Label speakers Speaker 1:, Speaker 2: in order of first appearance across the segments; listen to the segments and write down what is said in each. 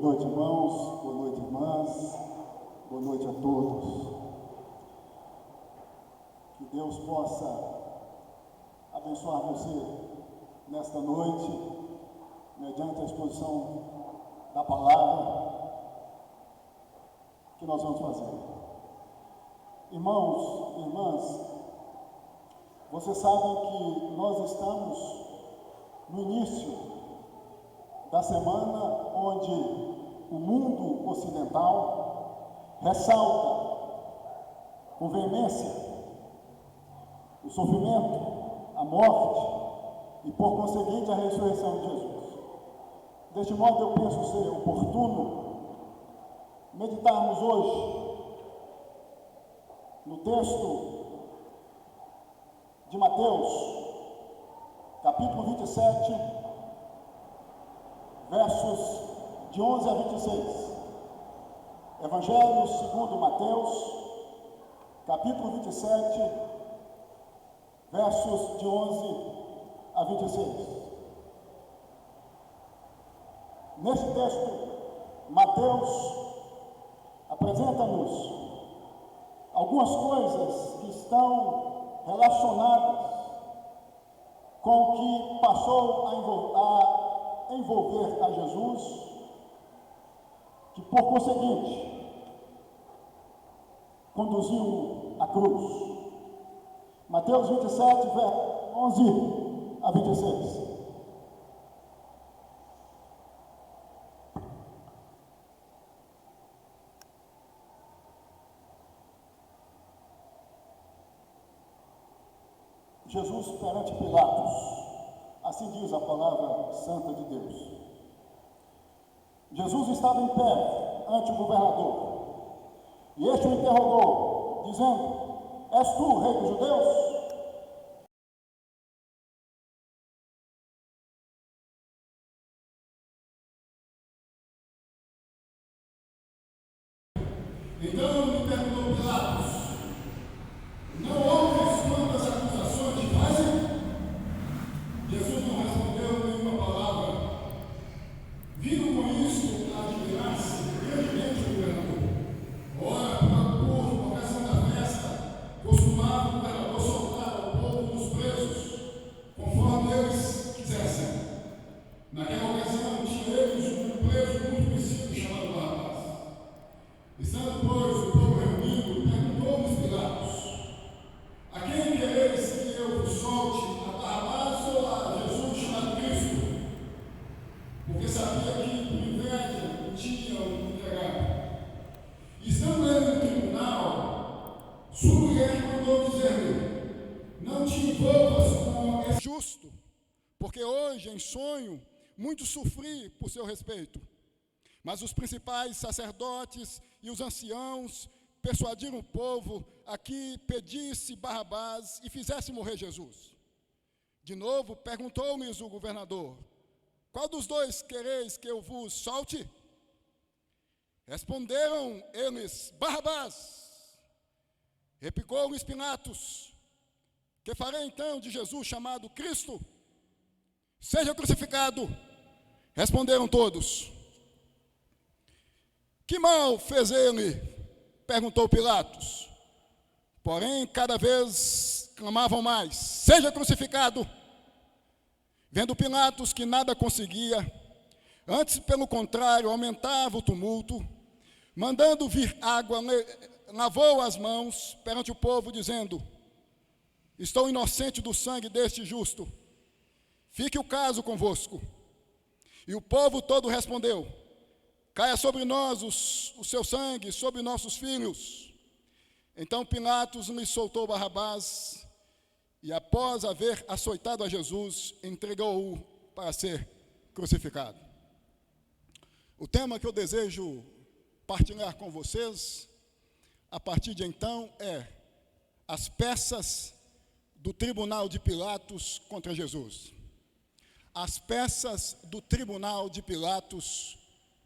Speaker 1: Boa noite, irmãos, boa noite, irmãs, boa noite a todos. Que Deus possa abençoar você nesta noite, mediante a exposição da palavra que nós vamos fazer. Irmãos e irmãs, vocês sabem que nós estamos no início da semana onde o mundo ocidental ressalta com veemência o sofrimento, a morte e, por conseguinte, a ressurreição de Jesus. Deste modo, eu penso ser oportuno meditarmos hoje no texto de Mateus, capítulo 27, versos de 11 a 26. Evangelho segundo Mateus, capítulo 27, versos de 11 a 26. Nesse texto, Mateus apresenta-nos algumas coisas que estão relacionadas com o que passou a envolver a Jesus, que por conseguinte conduziu à cruz. Mateus 27, 11 a 26. Jesus perante Pilatos, assim diz a palavra santa de Deus. Jesus estava em pé ante o governador, e este o interrogou, dizendo: És tu, rei dos judeus? Então lhe perguntou Pilatos: não ouves quantas acusações te fazem? Jesus não respondeu nenhuma palavra. Vindo com isso, admirar-se grandemente o governador. Ora, por ocasião da festa, costumava o governador soltar ao povo dos presos, conforme eles quisessem. Naquela ocasião, tinha eles um preso muito conhecido chamado Barrabás. Estando, pois, o povo reunido, perguntou-lhes Pilatos: a quem quereis que eu vos solte, a Barrabás ou a Jesus chamado Cristo? Porque sabia que, por inveja, o tinham entregado. Estando ele no tribunal, sua mulher mandou dizer-lhe: não te envolvas com esse justo, porque hoje, em sonho, muito sofri por seu respeito. Mas os principais sacerdotes e os anciãos persuadiram o povo a que pedisse Barrabás e fizesse morrer Jesus. De novo, perguntou-lhes o governador: qual dos dois quereis que eu vos solte? Responderam eles: Barrabás. Replicou-lhes Pilatos: que farei então de Jesus chamado Cristo? Seja crucificado. Responderam todos. Que mal fez ele? Perguntou Pilatos. Porém, cada vez clamavam mais: seja crucificado. Vendo Pilatos que nada conseguia, antes, pelo contrário, aumentava o tumulto, mandando vir água, lavou as mãos perante o povo, dizendo: estou inocente do sangue deste justo, fique o caso convosco. E o povo todo respondeu: caia sobre nós o seu sangue, sobre nossos filhos. Então Pilatos lhe soltou Barrabás, e após haver açoitado a Jesus, entregou-o para ser crucificado. O tema que eu desejo partilhar com vocês, a partir de então, é as peças do tribunal de Pilatos contra Jesus. As peças do tribunal de Pilatos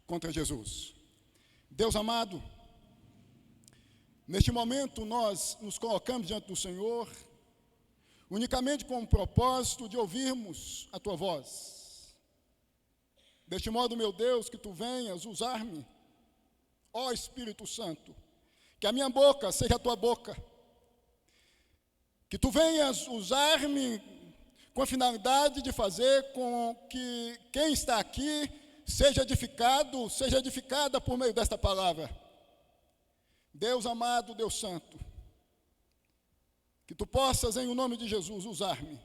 Speaker 1: contra Jesus. Deus amado, neste momento nós nos colocamos diante do Senhor, unicamente com o propósito de ouvirmos a Tua voz. Deste modo, meu Deus, que tu venhas usar-me, ó Espírito Santo, que a minha boca seja a tua boca, que tu venhas usar-me com a finalidade de fazer com que quem está aqui seja edificado, seja edificada por meio desta palavra. Deus amado, Deus santo, que tu possas, em o nome de Jesus, usar-me.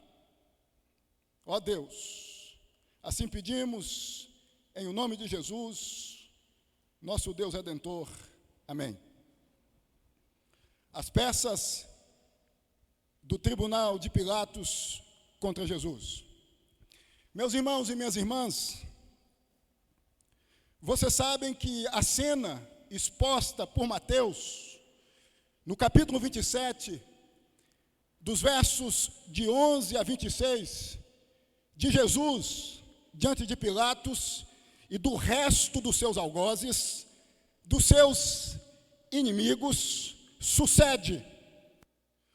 Speaker 1: Ó Deus, assim pedimos, em o nome de Jesus, nosso Deus Redentor. Amém. As peças do tribunal de Pilatos contra Jesus. Meus irmãos e minhas irmãs, vocês sabem que a cena exposta por Mateus, no capítulo 27, dos versos de 11 a 26, de Jesus diante de Pilatos e do resto dos seus algozes, dos seus inimigos, sucede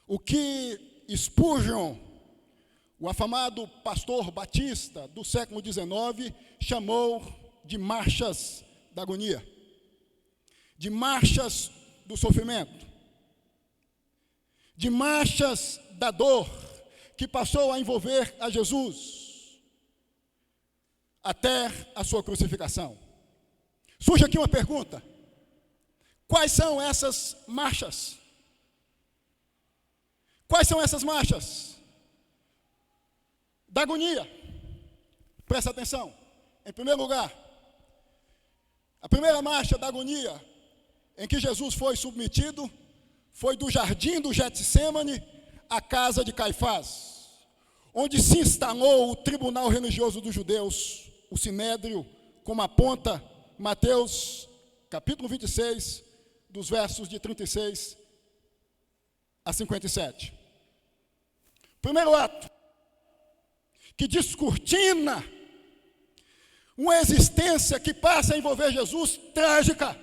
Speaker 1: o que Spurgeon, o afamado pastor batista do século XIX, chamou de marchas da agonia, de marchas do sofrimento, de marchas da dor que passou a envolver a Jesus até a sua crucificação. Surge aqui uma pergunta: quais são essas marchas? Quais são essas marchas da agonia? Presta atenção. Em primeiro lugar, a primeira marcha da agonia em que Jesus foi submetido foi do jardim do Getsêmani à casa de Caifás, onde se instalou o tribunal religioso dos judeus, o Sinédrio, como aponta Mateus, capítulo 26, dos versos de 36 a 57. Primeiro ato, que descortina uma existência que passa a envolver Jesus trágica,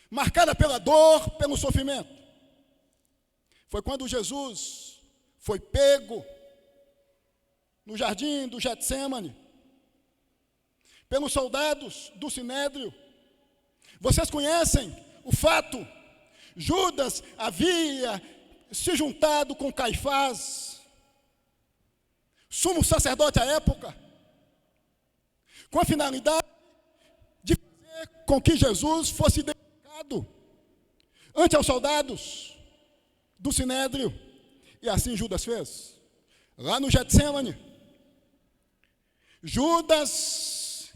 Speaker 1: marcada pela dor, pelo sofrimento. Foi quando Jesus foi pego no jardim do Getsêmani pelos soldados do Sinédrio. Vocês conhecem o fato? Judas havia se juntado com Caifás, sumo sacerdote à época, com a finalidade de fazer com que Jesus fosse identificado ante os soldados do Sinédrio. E assim Judas fez. Lá no Getsêmani, Judas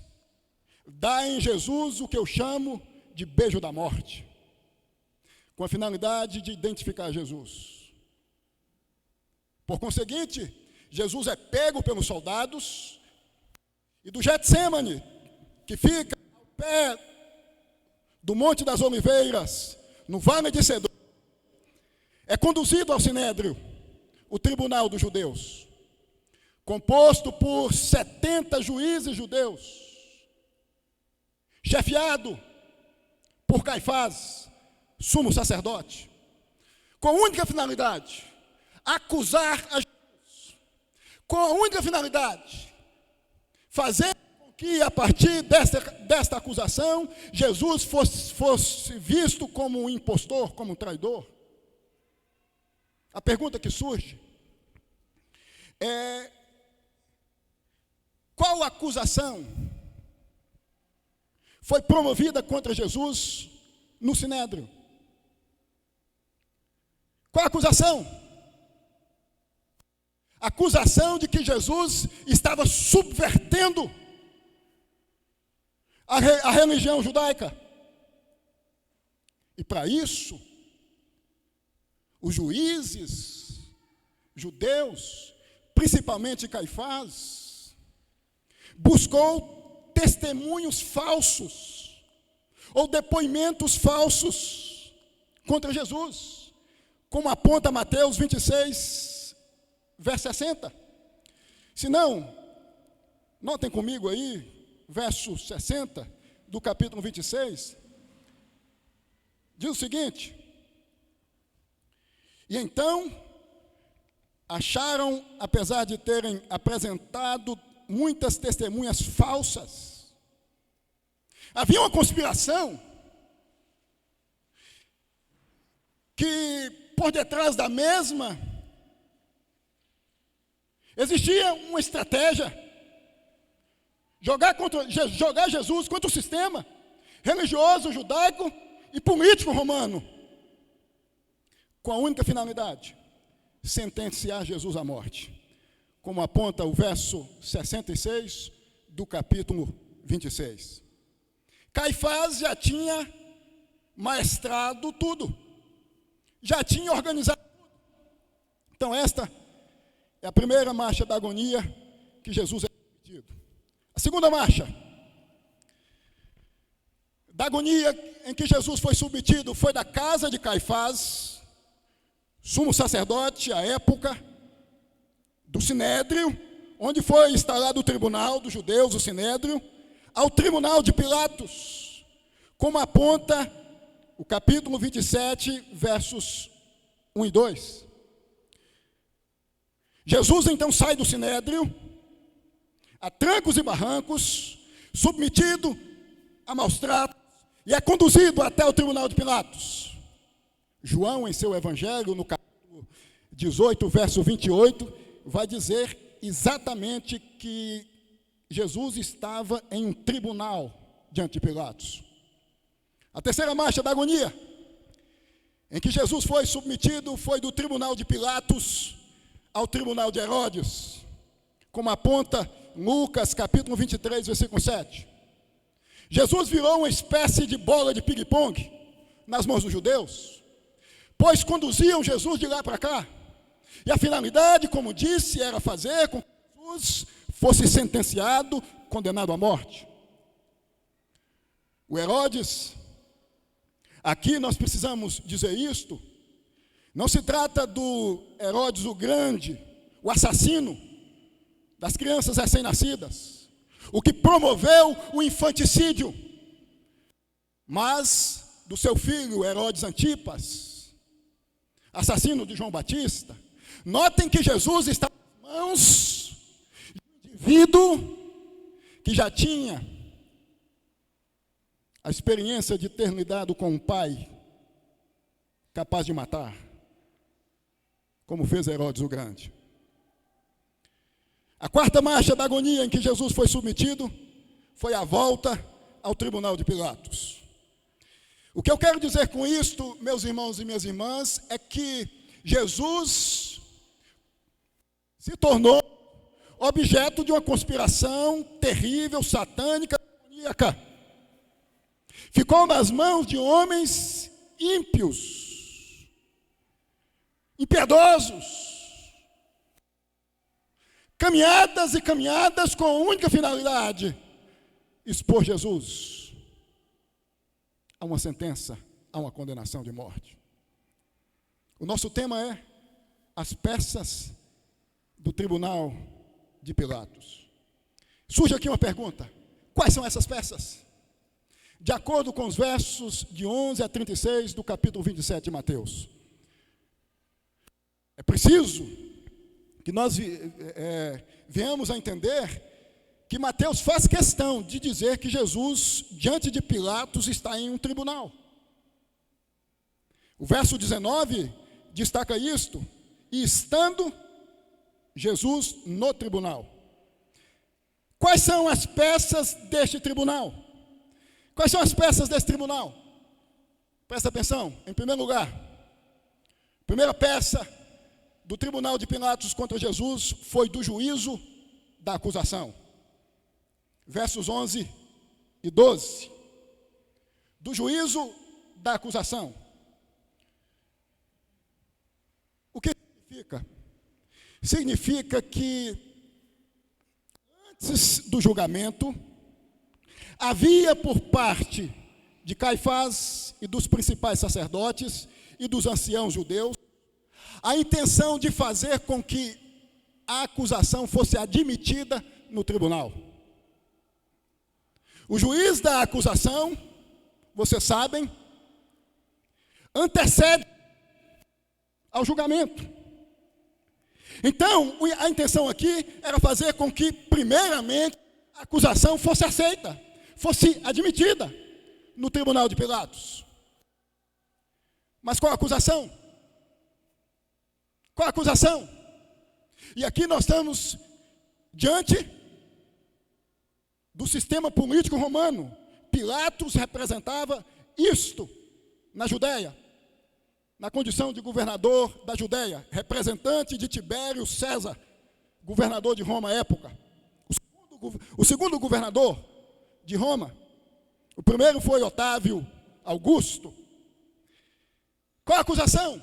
Speaker 1: dá em Jesus o que eu chamo de beijo da morte, com a finalidade de identificar Jesus. Por conseguinte, Jesus é pego pelos soldados, e do Getsêmani, que fica ao pé do Monte das Oliveiras, no Vale de Cedron, é conduzido ao Sinédrio, o tribunal dos judeus, composto por 70 juízes judeus, chefiado por Caifás, sumo sacerdote, com a única finalidade, acusar a Jesus, com a única finalidade, fazer com que, a partir desta acusação, Jesus fosse visto como um impostor, como um traidor. A pergunta que surge é: qual acusação foi promovida contra Jesus no Sinédrio? Qual a acusação? A acusação de que Jesus estava subvertendo a religião judaica. E para isso, os juízes judeus, principalmente Caifás, buscou testemunhos falsos ou depoimentos falsos contra Jesus, como aponta Mateus 26, verso 60. Se não, notem comigo aí, verso 60 do capítulo 26, diz o seguinte: e então acharam, apesar de terem apresentado
Speaker 2: muitas testemunhas falsas. Havia uma conspiração que, por detrás da mesma, existia uma estratégia: jogar Jesus contra o sistema religioso, judaico e político romano, com a única finalidade: sentenciar Jesus à morte, como aponta o verso 66 do capítulo 26. Caifás já tinha maestrado tudo, já tinha organizado tudo. Então esta é a primeira marcha da agonia que Jesus é submetido. A segunda marcha da agonia em que Jesus foi submetido foi da casa de Caifás, sumo sacerdote à época, do Sinédrio, onde foi instalado o tribunal dos judeus, o Sinédrio, ao tribunal de Pilatos, como aponta o capítulo 27, versos 1 e 2. Jesus então sai do Sinédrio, a trancos e barrancos, submetido a maus tratos, e é conduzido até o tribunal de Pilatos. João, em seu evangelho, no capítulo 18, verso 28, vai dizer exatamente que Jesus estava em um tribunal diante de Pilatos. A terceira marcha da agonia em que Jesus foi submetido foi do tribunal de Pilatos ao tribunal de Herodes, como aponta Lucas, capítulo 23, versículo 7. Jesus virou uma espécie de bola de ping-pong nas mãos dos judeus, pois conduziam Jesus de lá para cá, e a finalidade, como disse, era fazer com que Jesus fosse sentenciado, condenado à morte. O Herodes, aqui nós precisamos dizer isto, não se trata do Herodes o Grande, o assassino das crianças recém-nascidas, o que promoveu o infanticídio, mas do seu filho Herodes Antipas, assassino de João Batista. Notem que Jesus está nas mãos de um indivíduo que já tinha a experiência de ter lidado com um pai capaz de matar, como fez Herodes o Grande. A quarta marcha da agonia em que Jesus foi submetido foi a volta ao tribunal de Pilatos. O que eu quero dizer com isto, meus irmãos e minhas irmãs, é que Jesus se tornou objeto de uma conspiração terrível, satânica, demoníaca. Ficou nas mãos de homens ímpios, impiedosos, caminhadas e caminhadas com a única finalidade: expor Jesus a uma sentença, a uma condenação de morte. O nosso tema é as peças do tribunal de Pilatos. Surge aqui uma pergunta: quais são essas peças? De acordo com os versos de 11 a 36 do capítulo 27 de Mateus. É preciso que nós venhamos a entender que Mateus faz questão de dizer que Jesus, diante de Pilatos, está em um tribunal. O verso 19 destaca isto: e estando Jesus no tribunal. Quais são as peças deste tribunal? Quais são as peças desse tribunal? Presta atenção. Em primeiro lugar, primeira peça do tribunal de Pilatos contra Jesus foi do juízo da acusação. Versos 11 e 12. Do juízo da acusação. O que significa? Significa que antes do julgamento havia por parte de Caifás e dos principais sacerdotes e dos anciãos judeus a intenção de fazer com que a acusação fosse admitida no tribunal. O juiz da acusação, vocês sabem, antecede ao julgamento. Então, a intenção aqui era fazer com que, primeiramente, a acusação fosse aceita, fosse admitida no tribunal de Pilatos. Mas qual a acusação? Qual a acusação? E aqui nós estamos diante do sistema político romano. Pilatos representava isto na Judéia, na condição de governador da Judéia, representante de Tibério César, governador de Roma à época. O segundo governador de Roma, o primeiro foi Otávio Augusto. Qual a acusação?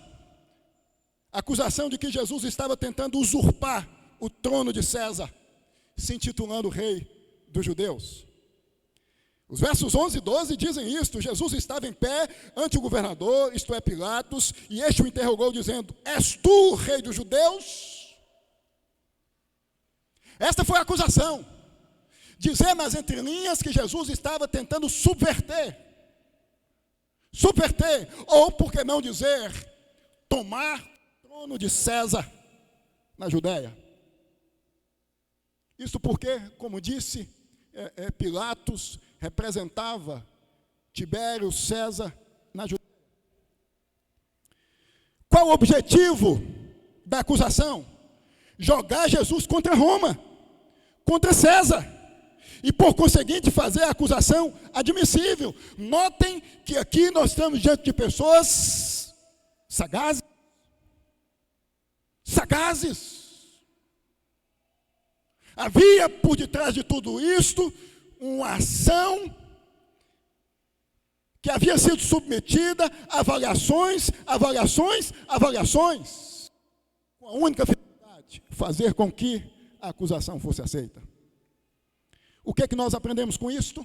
Speaker 2: A acusação de que Jesus estava tentando usurpar o trono de César, se intitulando rei dos judeus. Os versos 11 e 12 dizem isto: Jesus estava em pé ante o governador, isto é, Pilatos, e este o interrogou dizendo: és tu o rei dos judeus? Esta foi a acusação. Dizer nas entrelinhas que Jesus estava tentando subverter, ou por que não dizer, tomar o trono de César na Judéia. Isso porque, como disse, Pilatos representava Tibério César na Judéia. Qual o objetivo da acusação? Jogar Jesus contra Roma, contra César, e por conseguinte fazer a acusação admissível. Notem que aqui nós estamos diante de pessoas sagazes. Havia por detrás de tudo isto uma ação que havia sido submetida a avaliações, com a única finalidade, fazer com que a acusação fosse aceita. O que é que nós aprendemos com isto?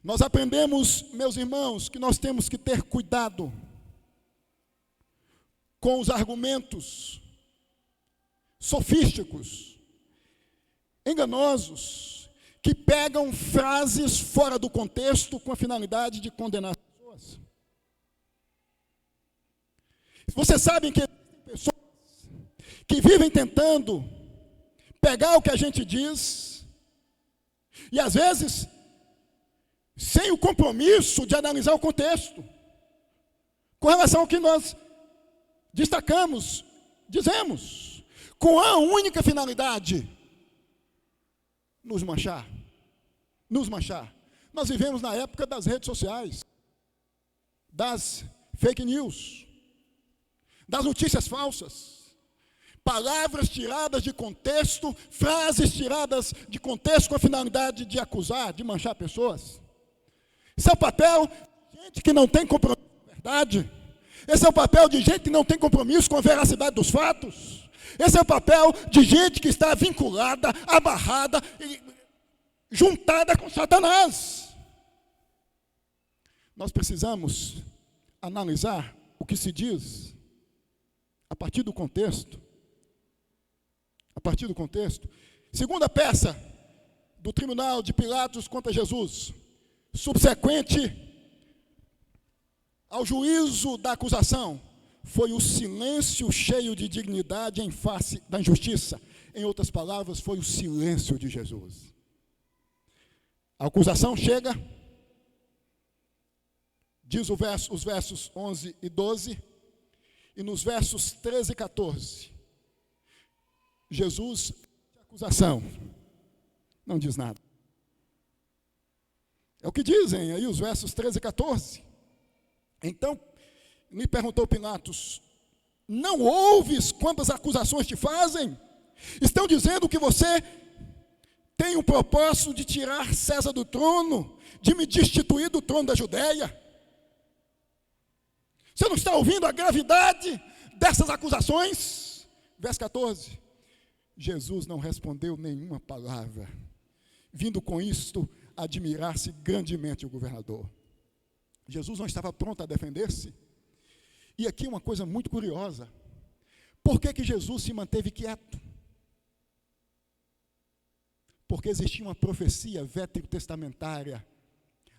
Speaker 2: Nós aprendemos, meus irmãos, que nós temos que ter cuidado com os argumentos sofísticos, enganosos, que pegam frases fora do contexto com a finalidade de condenar as pessoas. Vocês sabem que existem pessoas que vivem tentando pegar o que a gente diz e, às vezes, sem o compromisso de analisar o contexto, com relação ao que nós destacamos, dizemos, com a única finalidade: nos manchar. Nós vivemos na época das redes sociais, das fake news, das notícias falsas, palavras tiradas de contexto, frases tiradas de contexto com a finalidade de acusar, de manchar pessoas. Esse é o papel de gente que não tem compromisso com a verdade. Esse é o papel de gente que não tem compromisso com a veracidade dos fatos. Esse é o papel de gente que está vinculada, amarrada, juntada com Satanás. Nós precisamos analisar o que se diz a partir do contexto. Segunda peça do tribunal de Pilatos contra Jesus, subsequente ao juízo da acusação, foi o silêncio cheio de dignidade em face da injustiça. Em outras palavras, foi o silêncio de Jesus. A acusação chega, diz os versos 11 e 12, e nos versos 13 e 14, Jesus, a acusação, não diz nada. É o que dizem aí os versos 13 e 14. Então, me perguntou Pilatos: não ouves quantas acusações te fazem? Estão dizendo que você tem o propósito de tirar César do trono, de me destituir do trono da Judéia. Você não está ouvindo a gravidade dessas acusações? Verso 14. Jesus não respondeu nenhuma palavra, vindo com isto admirar-se grandemente o governador. Jesus não estava pronto a defender-se. E aqui uma coisa muito curiosa: por que Jesus se manteve quieto? Porque existia uma profecia veterotestamentária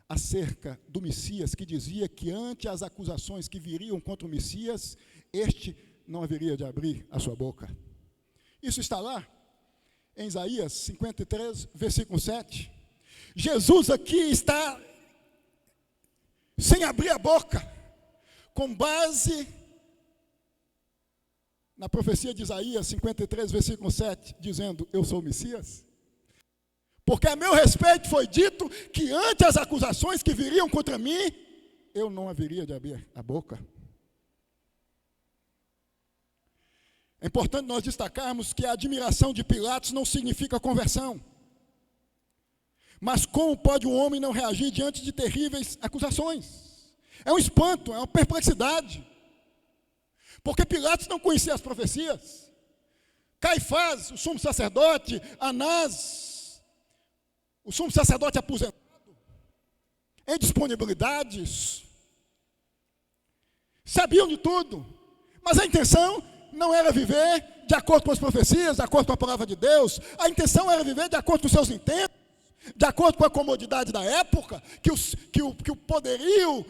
Speaker 2: acerca do Messias, que dizia que ante as acusações que viriam contra o Messias, este não haveria de abrir a sua boca. Isso está lá em Isaías 53, versículo 7. Jesus aqui está sem abrir a boca, com base na profecia de Isaías 53, versículo 7, dizendo: eu sou o Messias. Porque a meu respeito foi dito que ante as acusações que viriam contra mim, eu não haveria de abrir a boca. É importante nós destacarmos que a admiração de Pilatos não significa conversão. Mas como pode um homem não reagir diante de terríveis acusações? É um espanto, é uma perplexidade. Porque Pilatos não conhecia as profecias. Caifás, o sumo sacerdote, Anás, o sumo sacerdote aposentado, em disponibilidades, sabiam de tudo, mas a intenção não era viver de acordo com as profecias, de acordo com a palavra de Deus. A intenção era viver de acordo com os seus intentos, de acordo com a comodidade da época, que o poderio,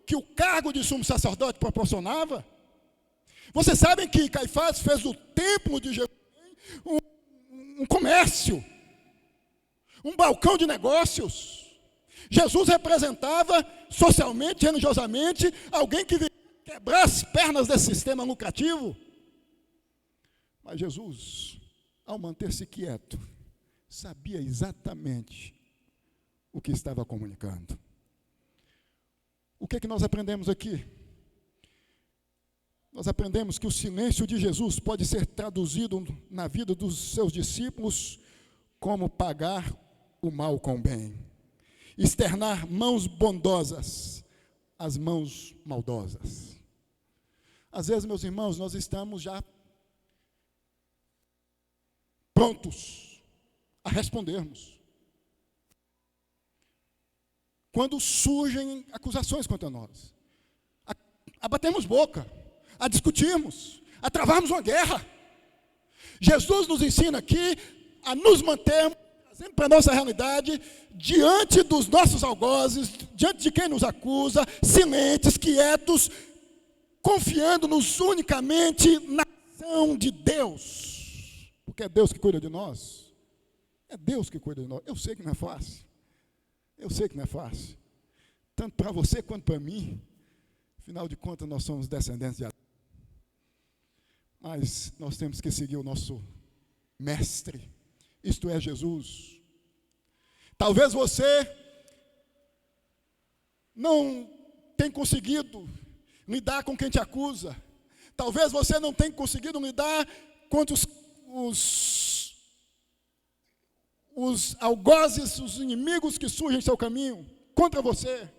Speaker 2: que o cargo de sumo sacerdote proporcionava. Vocês sabem que Caifás fez do templo de Jerusalém um comércio, um balcão de negócios. Jesus representava socialmente, religiosamente, alguém que viria quebrar as pernas desse sistema lucrativo. Mas Jesus, ao manter-se quieto, sabia exatamente o que estava comunicando. O que é que nós aprendemos aqui? Nós aprendemos que o silêncio de Jesus pode ser traduzido na vida dos seus discípulos como pagar o mal com o bem, externar mãos bondosas às mãos maldosas. Às vezes, meus irmãos, nós estamos já prontos a respondermos quando surgem acusações contra nós, a batermos boca, a discutirmos, a travarmos uma guerra. Jesus nos ensina aqui a nos mantermos, trazendo para a nossa realidade, diante dos nossos algozes, diante de quem nos acusa, silentes, quietos, confiando-nos unicamente na ação de Deus. Porque é Deus que cuida de nós. É Deus que cuida de nós. Eu sei que não é fácil. Eu sei que não é fácil. Tanto para você quanto para mim. Afinal de contas, nós somos descendentes de Adão. Mas nós temos que seguir o nosso mestre. Isto é Jesus. Talvez você não tenha conseguido lidar com quem te acusa. Talvez você não tenha conseguido lidar com os algozes, os inimigos que surgem em seu caminho contra você.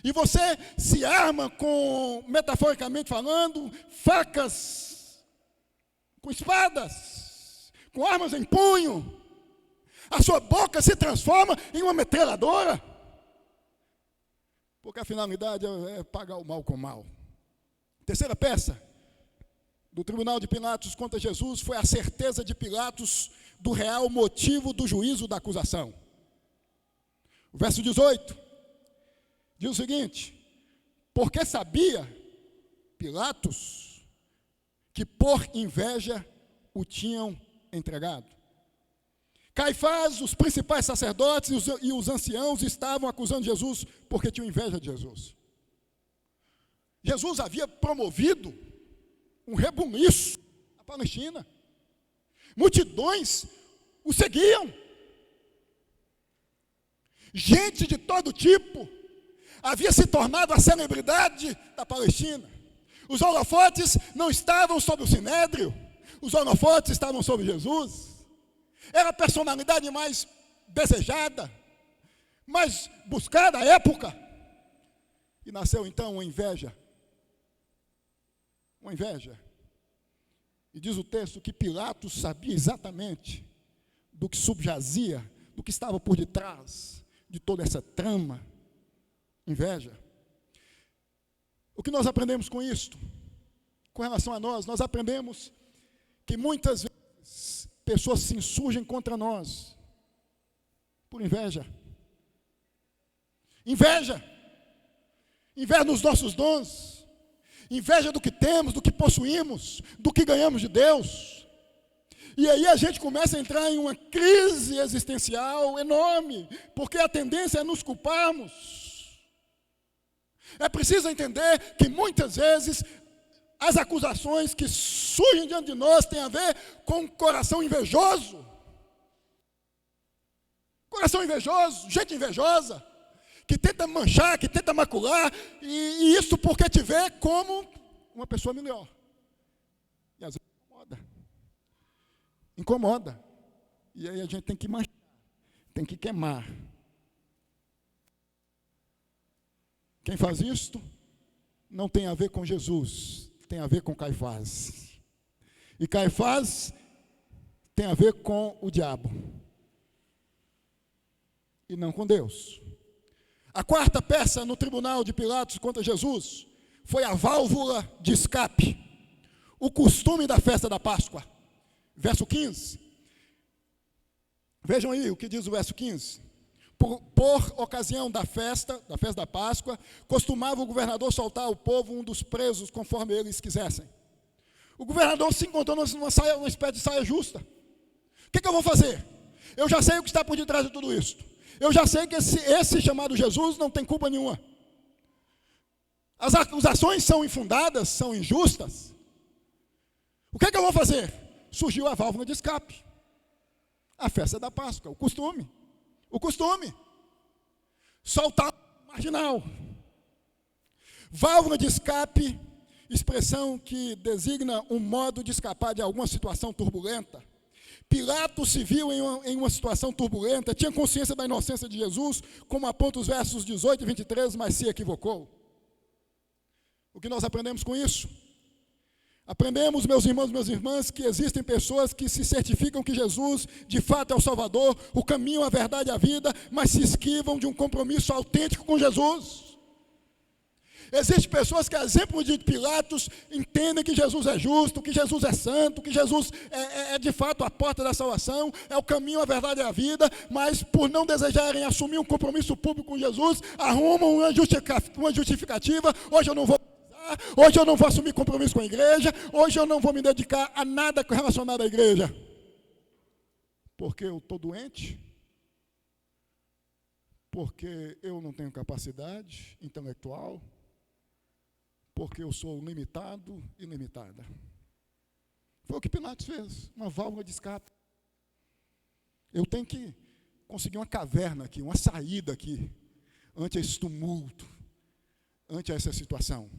Speaker 2: E você se arma com, metaforicamente falando, facas, com espadas, com armas em punho. A sua boca se transforma em uma metralhadora. Porque a finalidade é pagar o mal com o mal. Terceira peça do tribunal de Pilatos contra Jesus foi a certeza de Pilatos do real motivo do juízo da acusação. O verso 18 diz o seguinte: porque sabia Pilatos que por inveja o tinham entregado. Caifás, os principais sacerdotes e os anciãos estavam acusando Jesus porque tinham inveja de Jesus. Jesus havia promovido um rebuliço na Palestina. Multidões o seguiam. Gente de todo tipo havia se tornado a celebridade da Palestina. Os holofotes não estavam sobre o sinédrio, os holofotes estavam sobre Jesus. Era a personalidade mais desejada, mais buscada à época. E nasceu então uma inveja. Uma inveja. E diz o texto que Pilatos sabia exatamente do que subjazia, do que estava por detrás de toda essa trama. Inveja. O que nós aprendemos com isto? Com relação a nós aprendemos que muitas vezes pessoas se insurgem contra nós por inveja. Inveja. Inveja dos nossos dons. Inveja do que temos, do que possuímos, do que ganhamos de Deus. E aí a gente começa a entrar em uma crise existencial enorme, porque a tendência é nos culparmos. É preciso entender que muitas vezes as acusações que surgem diante de nós têm a ver com coração invejoso. Coração invejoso, gente invejosa, que tenta manchar, que tenta macular, e isso porque te vê como uma pessoa melhor. E às vezes incomoda. E aí a gente tem que manchar, tem que queimar. Quem faz isto não tem a ver com Jesus, tem a ver com Caifás. E Caifás tem a ver com o diabo. E não com Deus. A quarta peça no tribunal de Pilatos contra Jesus foi a válvula de escape, o costume da festa da Páscoa. Verso 15. Vejam aí o que diz o verso 15. Por ocasião da festa da Páscoa, costumava o governador soltar ao povo um dos presos conforme eles quisessem. O governador se encontrou numa espécie de saia justa. O que eu vou fazer? Eu já sei o que está por detrás de tudo isso. Eu já sei que esse chamado Jesus não tem culpa nenhuma. As acusações são infundadas, são injustas. O que eu vou fazer? Surgiu a válvula de escape. A festa da Páscoa, o costume. O costume. Soltar o marginal. Válvula de escape, expressão que designa um modo de escapar de alguma situação turbulenta. Pilatos se viu em uma situação turbulenta, tinha consciência da inocência de Jesus, como aponta os versos 18 e 23, mas se equivocou. O que nós aprendemos com isso? Aprendemos, meus irmãos, minhas irmãs, que existem pessoas que se certificam que Jesus, de fato, é o Salvador, o caminho, a verdade e a vida, mas se esquivam de um compromisso autêntico com Jesus. Existem pessoas que, a exemplo de Pilatos, entendem que Jesus é justo, que Jesus é santo, que Jesus é de fato a porta da salvação, é o caminho, a verdade e a vida, mas por não desejarem assumir um compromisso público com Jesus, arrumam uma justificativa. Hoje eu não vou batizar, hoje eu não vou assumir compromisso com a igreja, hoje eu não vou me dedicar a nada relacionado à igreja. Porque eu estou doente, porque eu não tenho capacidade intelectual, porque eu sou limitado e limitada. Foi o que Pilatos fez, uma válvula de escape. Eu tenho que conseguir uma caverna aqui, uma saída aqui, ante esse tumulto, ante essa situação.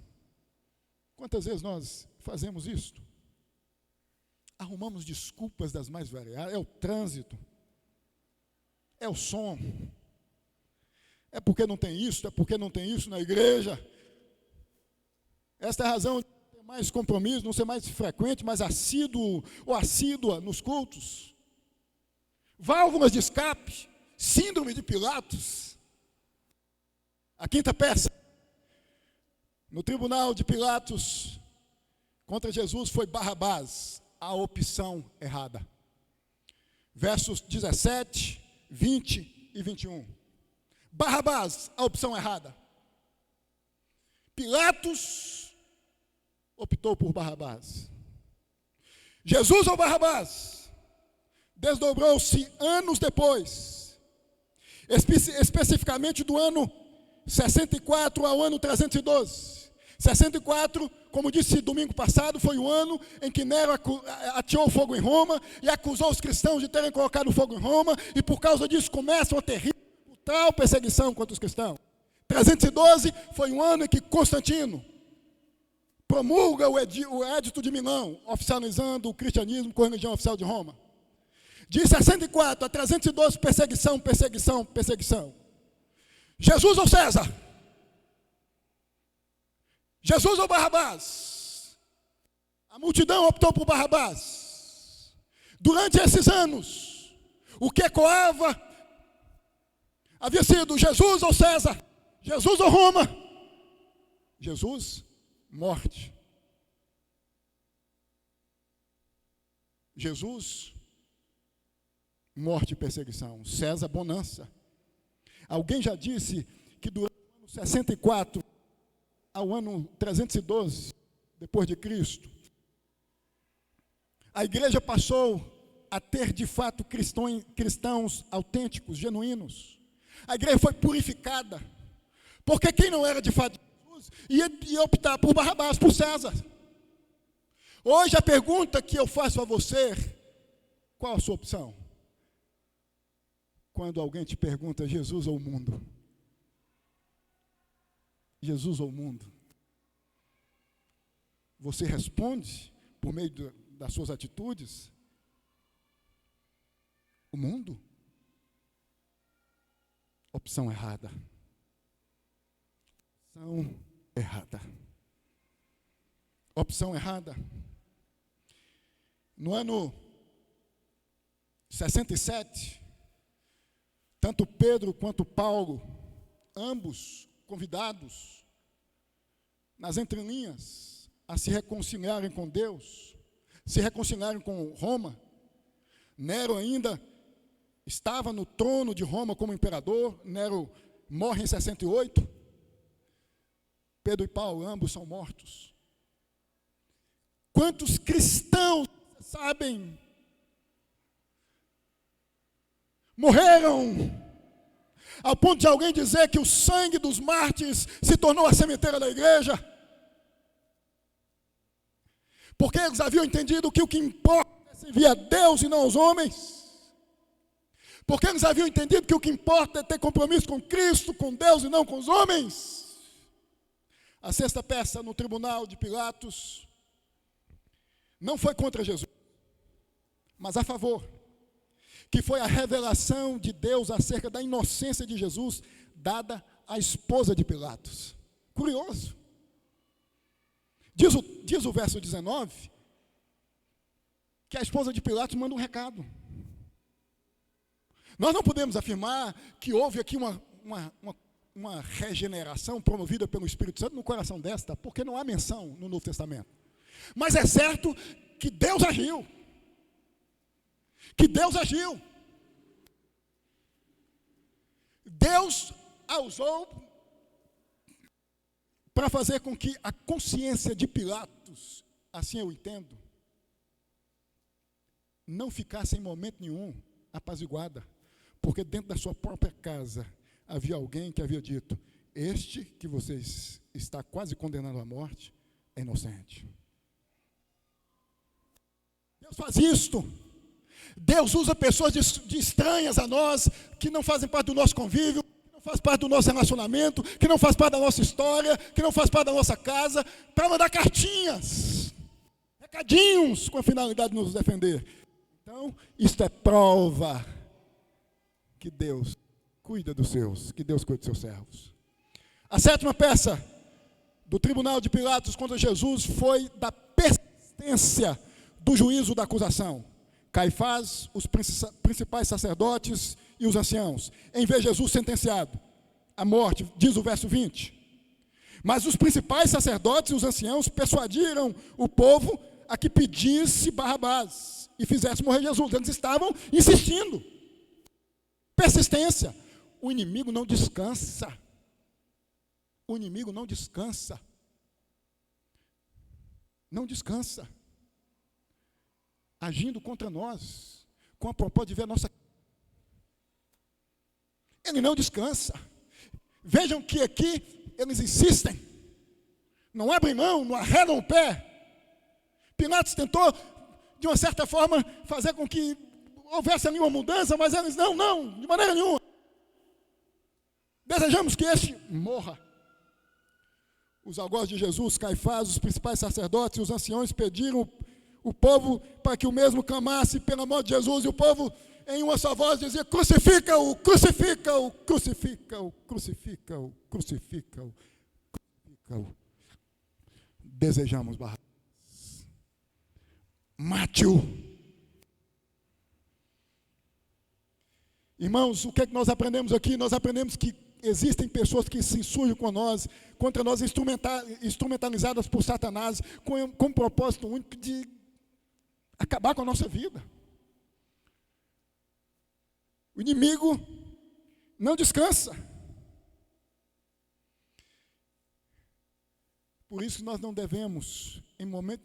Speaker 2: Quantas vezes nós fazemos isto? Arrumamos desculpas das mais variadas, é o trânsito, é o som, é porque não tem isso, é porque não tem isso na igreja. Esta é a razão de ter mais compromisso, não ser mais frequente, mais assíduo ou assídua nos cultos. Válvulas de escape, síndrome de Pilatos. A quinta peça, no tribunal de Pilatos, contra Jesus foi Barrabás, a opção errada. Versos 17, 20 e 21. Barrabás, a opção errada. Pilatos optou por Barrabás. Jesus ou Barrabás? Desdobrou-se anos depois, especificamente do ano 64 ao ano 312. 64, como disse domingo passado, foi o ano em que Nero ateou fogo em Roma e acusou os cristãos de terem colocado fogo em Roma, e por causa disso começa uma terrível, brutal perseguição contra os cristãos. 312 foi um ano em que Constantino promulga o Edito de Milão, oficializando o cristianismo com a religião oficial de Roma. De 64 a 312, perseguição, perseguição, perseguição. Jesus ou César? Jesus ou Barrabás? A multidão optou por Barrabás. Durante esses anos, o que ecoava havia sido Jesus ou César? Jesus ou Roma? Jesus, morte. Jesus, morte e perseguição. César, bonança. Alguém já disse que durante o ano 64 ao ano 312, depois de Cristo, a igreja passou a ter de fato cristãos autênticos, genuínos. A igreja foi purificada, porque quem não era de fato Jesus ia optar por Barrabás, por César. Hoje a pergunta que eu faço a você: qual a sua opção? Quando alguém te pergunta Jesus ou o mundo? Jesus ou o mundo? Você responde por meio das suas atitudes? O mundo? Opção errada. Opção errada. Opção errada. No ano 67, tanto Pedro quanto Paulo, ambos convidados, nas entrelinhas, a se reconciliarem com Deus, se reconciliarem com Roma. Nero ainda estava no trono de Roma como imperador. Nero morre em 68. Pedro e Paulo, ambos são mortos. Quantos cristãos, sabem, morreram ao ponto de alguém dizer que o sangue dos mártires se tornou a sementeira da igreja? Porque eles haviam entendido que o que importa é servir a Deus e não aos homens. Porque eles haviam entendido que o que importa é ter compromisso com Cristo, com Deus e não com os homens. A sexta peça no tribunal de Pilatos não foi contra Jesus, mas a favor, que foi a revelação de Deus acerca da inocência de Jesus, dada à esposa de Pilatos. Curioso. Diz o verso 19, que a esposa de Pilatos manda um recado. Nós não podemos afirmar que houve aqui uma regeneração promovida pelo Espírito Santo no coração desta, porque não há menção no Novo Testamento. Mas é certo que Deus agiu. Que Deus agiu. Deus a usou para fazer com que a consciência de Pilatos, assim eu entendo, não ficasse em momento nenhum apaziguada, porque dentro da sua própria casa havia alguém que havia dito: este que vocês está quase condenando à morte é inocente. Deus faz isto. Deus usa pessoas de estranhas a nós, que não fazem parte do nosso convívio, que não fazem parte do nosso relacionamento, que não fazem parte da nossa história, que não fazem parte da nossa casa, para mandar cartinhas, recadinhos, com a finalidade de nos defender. Então, isto é prova que Deus cuida dos seus, que Deus cuida dos seus servos. A sétima peça do tribunal de Pilatos contra Jesus foi da persistência do juízo da acusação. Caifás, os principais sacerdotes e os anciãos, em ver Jesus sentenciado à morte, diz o verso 20. Mas os principais sacerdotes e os anciãos persuadiram o povo a que pedisse Barrabás e fizesse morrer Jesus. Eles estavam insistindo. Persistência. O inimigo não descansa. O inimigo não descansa. Não descansa. Agindo contra nós, com a propósito de ver a nossa... Ele não descansa. Vejam que aqui eles insistem. Não abrem mão, não arredam o pé. Pilatos tentou, de uma certa forma, fazer com que houvesse ali uma mudança, mas eles não, de maneira nenhuma. Desejamos que este morra. Os algozes de Jesus, Caifás, os principais sacerdotes e os anciões pediram o povo para que o mesmo clamasse pela morte de Jesus, e o povo em uma só voz dizia: crucifica-o, crucifica-o, crucifica-o, crucifica-o, crucifica-o, crucifica-o. Desejamos Barrabás. Mate-o. Irmãos, o que é que nós aprendemos aqui? Nós aprendemos que existem pessoas que se insurgem contra nós, instrumentalizadas por Satanás, com um propósito único de acabar com a nossa vida. O inimigo não descansa. Por isso nós não devemos, em momento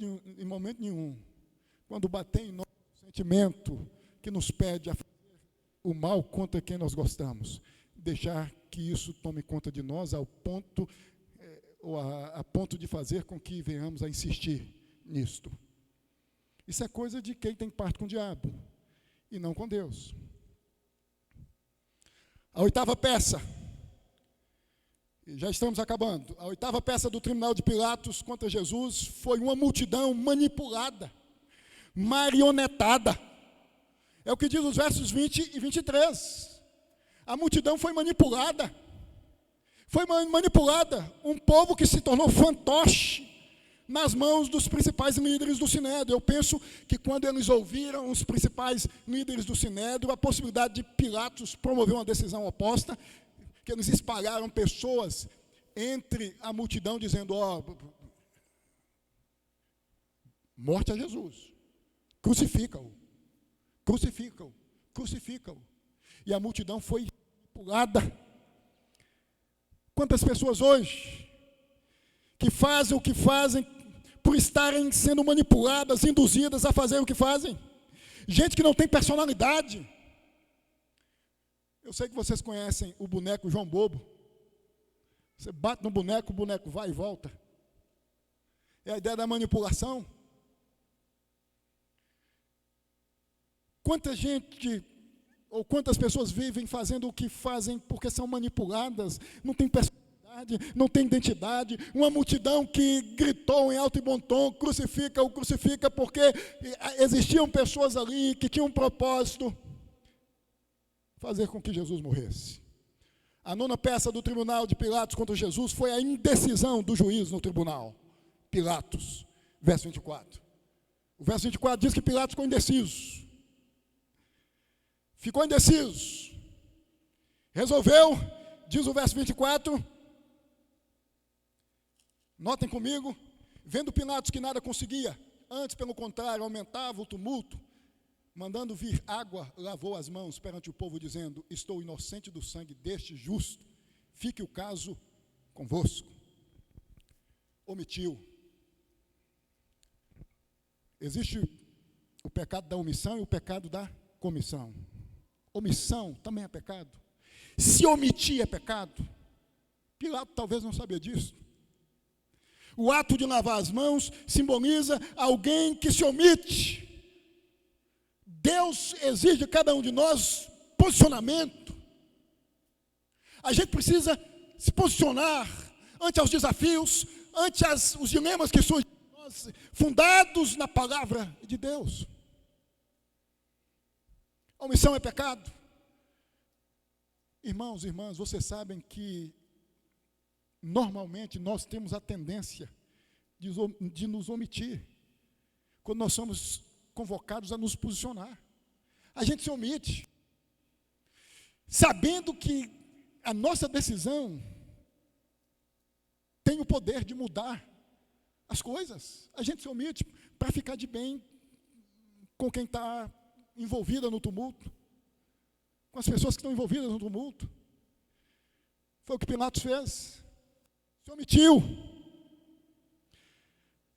Speaker 2: nenhum, quando bater em nós o sentimento que nos pede a fazer o mal contra quem nós gostamos, deixar que isso tome conta de nós ao ponto, a ponto de fazer com que venhamos a insistir nisto. Isso é coisa de quem tem parte com o diabo, e não com Deus. A oitava peça, já estamos acabando, a oitava peça do tribunal de Pilatos contra Jesus foi uma multidão manipulada, marionetada. É o que diz os versos 20 e 23. A multidão foi manipulada. Foi manipulada. Um povo que se tornou fantoche nas mãos dos principais líderes do Sinédrio. Eu penso que quando eles ouviram os principais líderes do Sinédrio, a possibilidade de Pilatos promover uma decisão oposta, que eles espalharam pessoas entre a multidão dizendo, morte a Jesus, crucifica-o, crucifica-o, crucifica-o. E a multidão foi manipulada. Quantas pessoas hoje que fazem o que fazem por estarem sendo manipuladas, induzidas a fazer o que fazem? Gente que não tem personalidade. Eu sei que vocês conhecem o boneco João Bobo. Você bate no boneco, o boneco vai e volta. É a ideia da manipulação. Quanta gente, ou quantas pessoas vivem fazendo o que fazem porque são manipuladas, não tem personalidade, não tem identidade. Uma multidão que gritou em alto e bom tom, crucifica-o, crucifica, porque existiam pessoas ali que tinham um propósito, fazer com que Jesus morresse. A nona peça do tribunal de Pilatos contra Jesus foi a indecisão do juiz no tribunal. Pilatos, verso 24. O verso 24 diz que Pilatos ficou indeciso. Ficou indeciso. Resolveu, diz o verso 24. Notem comigo, vendo Pilatos que nada conseguia, antes, pelo contrário, aumentava o tumulto, mandando vir água, lavou as mãos perante o povo, dizendo, estou inocente do sangue deste justo, fique o caso convosco. Omitiu. Existe o pecado da omissão e o pecado da comissão. Omissão também é pecado. Se omitir é pecado. Pilatos talvez não sabia disso. O ato de lavar as mãos simboliza alguém que se omite. Deus exige de cada um de nós posicionamento. A gente precisa se posicionar ante os desafios, ante os dilemas que surgem de nós, fundados na palavra de Deus. A omissão é pecado. Irmãos e irmãs, vocês sabem que normalmente nós temos a tendência de nos omitir quando nós somos convocados a nos posicionar. A gente se omite, sabendo que a nossa decisão tem o poder de mudar as coisas. A gente se omite para ficar de bem com quem está envolvida no tumulto, com as pessoas que estão envolvidas no tumulto. Foi o que Pilatos fez. Se omitiu.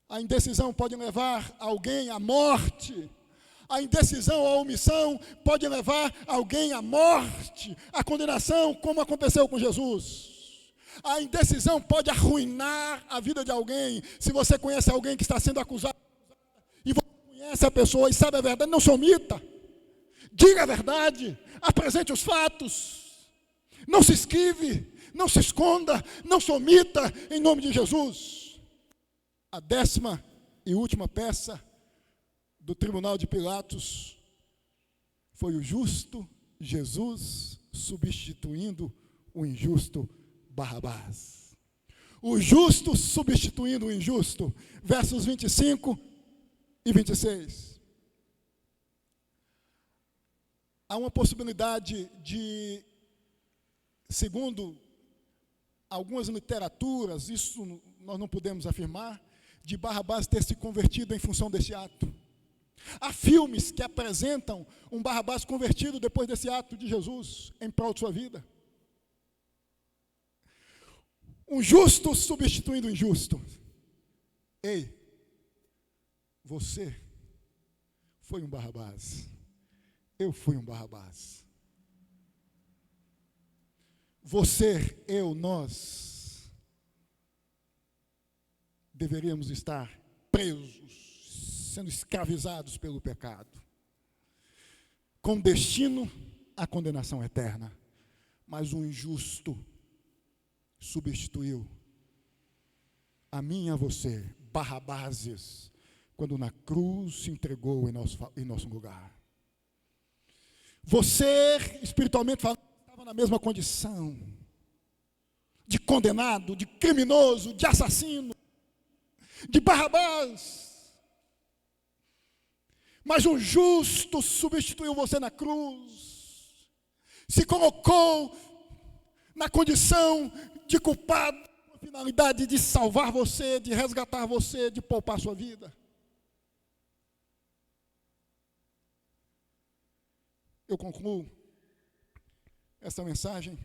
Speaker 2: A indecisão pode levar alguém à morte. A indecisão ou a omissão pode levar alguém à morte, à condenação, como aconteceu com Jesus. A indecisão pode arruinar a vida de alguém. Se você conhece alguém que está sendo acusado, e você conhece a pessoa e sabe a verdade, não se omita. Diga a verdade, apresente os fatos. Não se esquive, não se esconda, não se omita, em nome de Jesus. A 10ª e última peça do tribunal de Pilatos foi o justo Jesus substituindo o injusto Barrabás. O justo substituindo o injusto, versos 25 e 26. Há uma possibilidade de, segundo algumas literaturas, isso nós não podemos afirmar, de Barrabás ter se convertido em função desse ato. Há filmes que apresentam um Barrabás convertido depois desse ato de Jesus em prol de sua vida. Um justo substituindo o injusto. Ei, você foi um Barrabás. eu fui um Barrabás. Você, eu, nós deveríamos estar presos, sendo escravizados pelo pecado, com destino à condenação eterna. Mas o injusto substituiu a mim e a você, Barrabás, quando na cruz se entregou em nosso lugar. Você, espiritualmente falando, estava na mesma condição de condenado, de criminoso, de assassino, de Barrabás. Mas um justo substituiu você na cruz, se colocou na condição de culpado, com a finalidade de salvar você, de resgatar você, de poupar sua vida. Eu concluo essa mensagem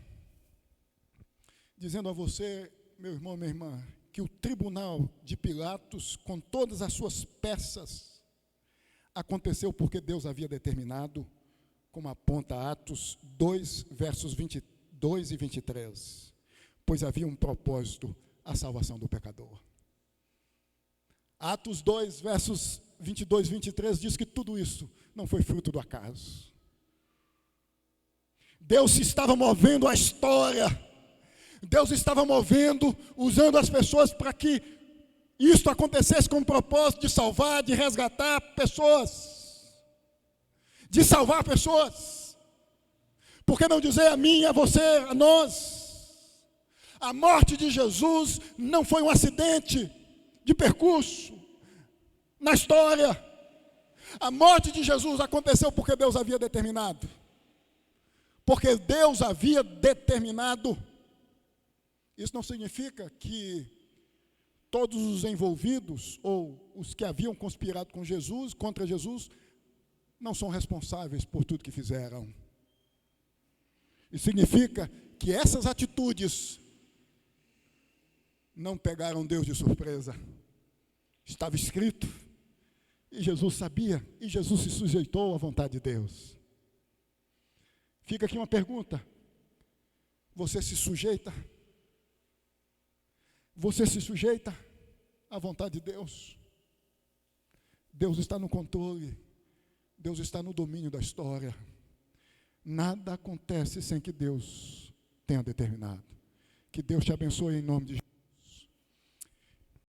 Speaker 2: dizendo a você, meu irmão, minha irmã, que o tribunal de Pilatos, com todas as suas peças, aconteceu porque Deus havia determinado, como aponta Atos 2, versos 22 e 23, pois havia um propósito, a salvação do pecador. Atos 2, versos 22 e 23 diz que tudo isso não foi fruto do acaso. Deus estava movendo a história, Deus estava movendo, usando as pessoas para que isto acontecesse com o propósito de salvar, de resgatar pessoas, de salvar pessoas. Por que não dizer a mim, a você, a nós? A morte de Jesus não foi um acidente de percurso na história. A morte de Jesus aconteceu porque Deus havia determinado. Porque Deus havia determinado. Isso não significa que todos os envolvidos, ou os que haviam conspirado com Jesus, contra Jesus, não são responsáveis por tudo que fizeram. Isso significa que essas atitudes não pegaram Deus de surpresa. Estava escrito, e Jesus sabia, e Jesus se sujeitou à vontade de Deus. Fica aqui uma pergunta: você se sujeita? Você se sujeita à vontade de Deus? Deus está no controle, Deus está no domínio da história. Nada acontece sem que Deus tenha determinado. Que Deus te abençoe em nome de Jesus.